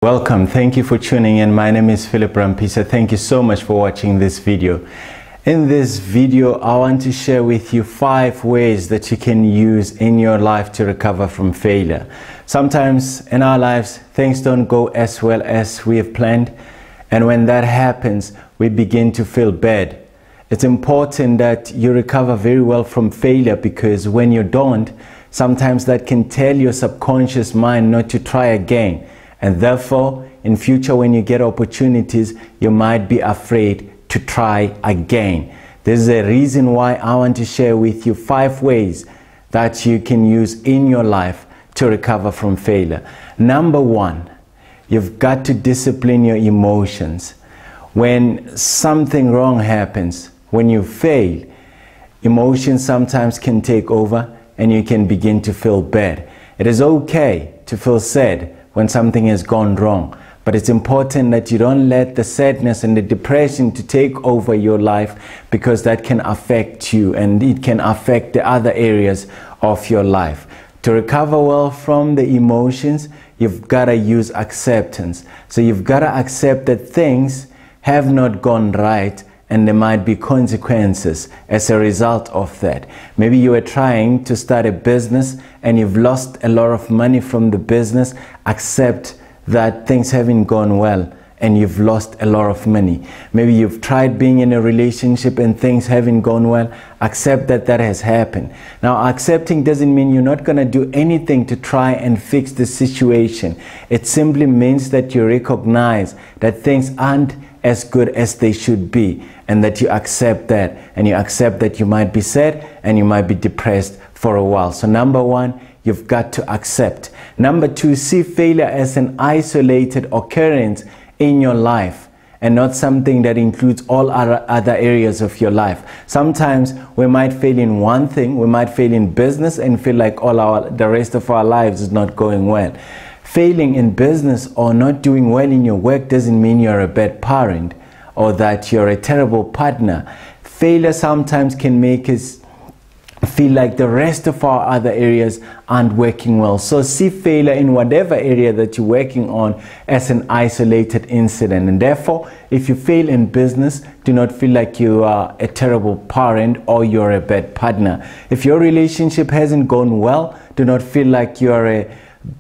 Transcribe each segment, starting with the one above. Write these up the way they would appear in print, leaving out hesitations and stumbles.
Welcome. Thank you for tuning in. My name is Phillip Ramphisa. Thank you so much for watching this video. In this video, I want to share with you 5 ways that you can use in your life to recover from failure. Sometimes in our lives, things don't go as well as we have planned. And when that happens, we begin to feel bad. It's important that you recover very well from failure, because when you don't, sometimes that can tell your subconscious mind not to try again. And therefore, in future, when you get opportunities, you might be afraid to try again. There's a reason why I want to share with you 5 ways that you can use in your life to recover from failure. Number 1, you've got to discipline your emotions. When something wrong happens, when you fail, emotions sometimes can take over and you can begin to feel bad. It is okay to feel sad when something has gone wrong, but it's important that you don't let the sadness and the depression to take over your life, because that can affect you and it can affect the other areas of your life. To recover well from the emotions, you've got to use acceptance. So you've got to accept that things have not gone right and there might be consequences as a result of that. Maybe you are trying to start a business and you've lost a lot of money from the business. Accept that things haven't gone well and you've lost a lot of money. Maybe you've tried being in a relationship and things haven't gone well. Accept that that has happened. Now, accepting doesn't mean you're not going to do anything to try and fix the situation. It simply means that you recognize that things aren't as good as they should be, and that you accept that, and you accept that you might be sad and you might be depressed for a while. So number 1, you've got to accept. Number 2, see failure as an isolated occurrence in your life and not something that includes all other areas of your life. Sometimes we might fail in one thing, we might fail in business and feel like the rest of our lives is not going well. Failing in business or not doing well in your work doesn't mean you're a bad parent or that you're a terrible partner. Failure sometimes can make us feel like the rest of our other areas aren't working well. So see failure in whatever area that you're working on as an isolated incident. And therefore, if you fail in business, do not feel like you are a terrible parent or you're a bad partner. If your relationship hasn't gone well, do not feel like you're a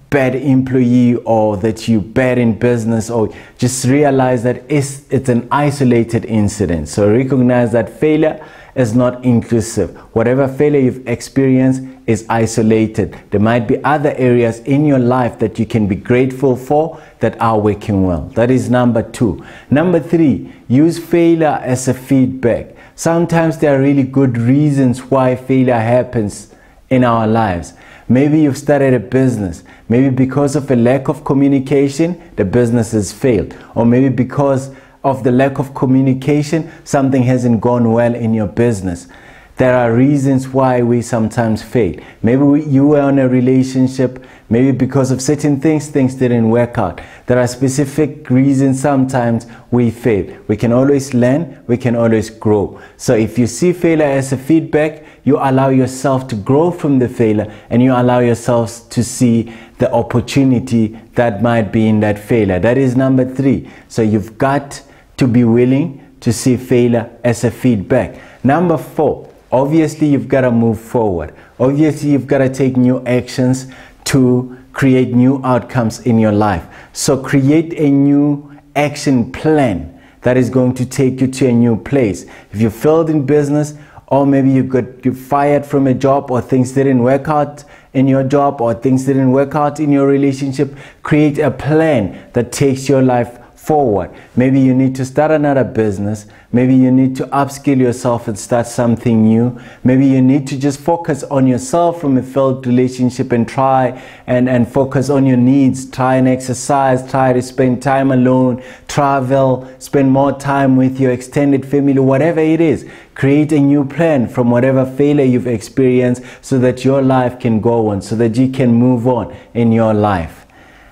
bad employee or that you're bad in business, or just realize that it's an isolated incident. So recognize that failure is not inclusive. Whatever failure you've experienced is isolated. There might be other areas in your life that you can be grateful for that are working well. That is number 2. Number 3, use failure as a feedback. Sometimes there are really good reasons why failure happens in our lives. Maybe you've started a business. Maybe because of a lack of communication, the business has failed. Or maybe because of the lack of communication, something hasn't gone well in your business. There are reasons why we sometimes fail. Maybe you were in a relationship, maybe because of certain things didn't work out. There are specific reasons sometimes we fail. We can always learn, we can always grow. So if you see failure as a feedback, you allow yourself to grow from the failure, and you allow yourselves to see the opportunity that might be in that failure. That is number 3. So you've got to be willing to see failure as a feedback. Number 4, obviously you've got to move forward. Obviously you've got to take new actions to create new outcomes in your life. So create a new action plan that is going to take you to a new place. If you failed in business, or maybe you got fired from a job, or things didn't work out in your job, or things didn't work out in your relationship, create a plan that takes your life forward. Maybe you need to start another business. Maybe you need to upskill yourself and start something new. Maybe you need to just focus on yourself from a failed relationship and try and focus on your needs. Try and exercise, try to spend time alone, travel, spend more time with your extended family, whatever it is. Create a new plan from whatever failure you've experienced so that your life can go on, so that you can move on in your life.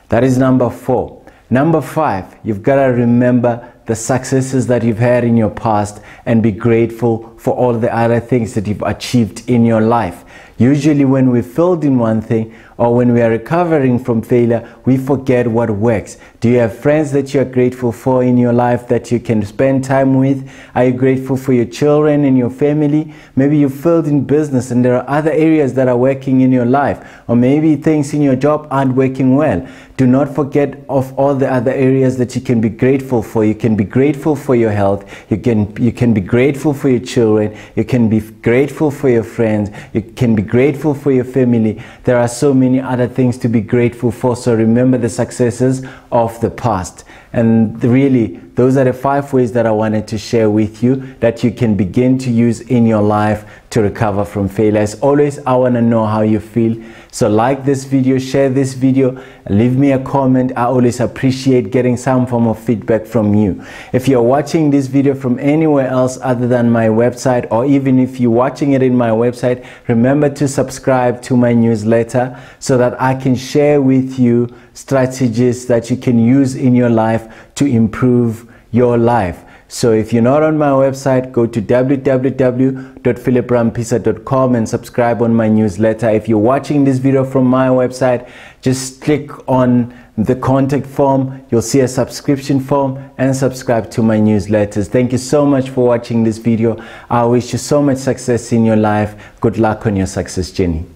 That is number 4. Number 5, you've got to remember the successes that you've had in your past and be grateful for all the other things that you've achieved in your life. Usually when we failed in one thing, or when we are recovering from failure, we forget what works. Do you have friends that you are grateful for in your life that you can spend time with? Are you grateful for your children and your family? Maybe you failed in business and there are other areas that are working in your life, or maybe things in your job aren't working well. Do not forget of all the other areas that you can be grateful for. You can be grateful for your health. You can be grateful for your children. You can be grateful for your friends. You can be grateful for your family. There are so many other things to be grateful for. So remember the successes of the past. And really, those are the 5 ways that I wanted to share with you that you can begin to use in your life to recover from failure. As always, I want to know how you feel. So like this video, share this video, leave me a comment. I always appreciate getting some form of feedback from you. If you're watching this video from anywhere else other than my website, or even if you're watching it in my website, remember to subscribe to my newsletter so that I can share with you strategies that you can use in your life to improve your life. So if you're not on my website, go to www.PhillipRamphisa.com and subscribe on my newsletter. If you're watching this video from my website, just click on the contact form. You'll see a subscription form and subscribe to my newsletters. Thank you so much for watching this video. I wish you so much success in your life. Good luck on your success journey.